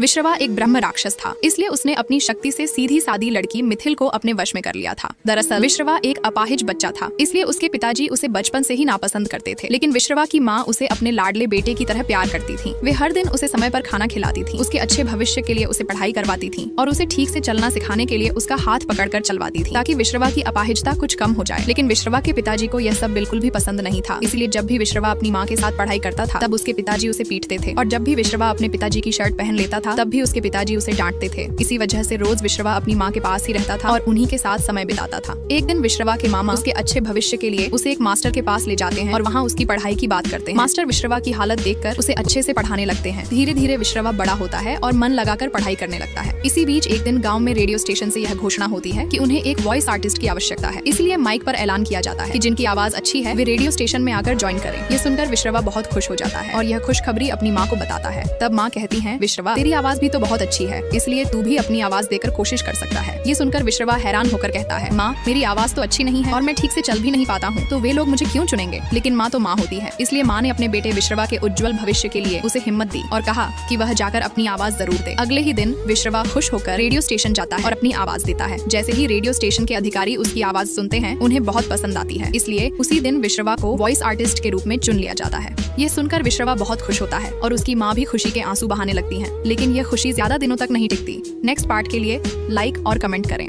विश्रवा एक ब्रह्म राक्षस था, इसलिए उसने अपनी शक्ति से सीधी सादी लड़की मिथिल को अपने वश में कर लिया था। दरअसल विश्रवा एक अपाहिज बच्चा था, इसलिए उसके पिताजी उसे बचपन से ही नापसंद करते थे। लेकिन विश्रवा की माँ उसे अपने लाडले बेटे की तरह प्यार करती थी। वे हर दिन उसे समय पर खाना खिलाती थी, उसके अच्छे भविष्य के लिए उसे पढ़ाई करवाती थी और उसे ठीक से चलना सिखाने के लिए उसका हाथ पकड़कर चलवाती थी, ताकि विश्रवा की अपाहिजता कुछ कम हो जाए। लेकिन विश्रवा के पिताजी को यह सब बिल्कुल भी पसंद नहीं था, इसलिए जब भी विश्रवा अपनी माँ के साथ पढ़ाई करता था तब उसके पिताजी उसे पीटते थे, और जब भी विश्रवा अपने पिताजी की शर्ट पहन लेता था तब भी उसके पिताजी उसे डांटते थे। इसी वजह से रोज विश्रवा अपनी माँ के पास ही रहता था और उन्हीं के साथ समय बिताता था। एक दिन विश्रवा के मामा उसके अच्छे भविष्य के लिए उसे एक मास्टर के पास ले जाते हैं और वहाँ उसकी पढ़ाई की बात करते हैं। मास्टर विश्रवा की हालत देखकर उसे अच्छे से पढ़ाने लगते हैं। धीरे धीरे विश्रवा बड़ा होता है और मन लगाकर पढ़ाई करने लगता है। इसी बीच एक दिन गाँव में रेडियो स्टेशन से यह घोषणा होती है कि उन्हें एक वॉइस आर्टिस्ट की आवश्यकता है, इसलिए माइक पर ऐलान किया जाता है कि जिनकी आवाज अच्छी है वे रेडियो स्टेशन में आकर ज्वाइन करें। ये सुनकर विश्रवा बहुत खुश हो जाता है और यह खुशखबरी अपनी माँ को बताता है। तब माँ कहती है, विश्रवा तेरी आवाज भी तो बहुत अच्छी है, इसलिए तू भी अपनी आवाज देकर कोशिश कर सकता है। ये सुनकर विश्रवा हैरान होकर कहता है, माँ मेरी आवाज तो अच्छी नहीं है और मैं ठीक से चल भी नहीं पाता हूँ, तो वे लोग मुझे क्यों चुनेंगे। लेकिन माँ तो माँ होती है, इसलिए माँ ने अपने बेटे विश्रवा के उज्जवल भविष्य के लिए उसे हिम्मत दी और कहा कि वह जाकर अपनी आवाज जरूर दे। अगले ही दिन विश्रवा खुश होकर रेडियो स्टेशन जाता है और अपनी आवाज देता है। जैसे ही रेडियो स्टेशन के अधिकारी उसकी आवाज सुनते हैं उन्हें बहुत पसंद आती है, इसलिए उसी दिन विश्रवा को वॉइस आर्टिस्ट के रूप में चुन लिया जाता है। ये सुनकर विश्रवा बहुत खुश होता है और उसकी माँ भी खुशी के आंसू बहाने लगती है। लेकिन यह खुशी ज्यादा दिनों तक नहीं टिकती। नेक्स्ट पार्ट के लिए लाइक और कमेंट करें।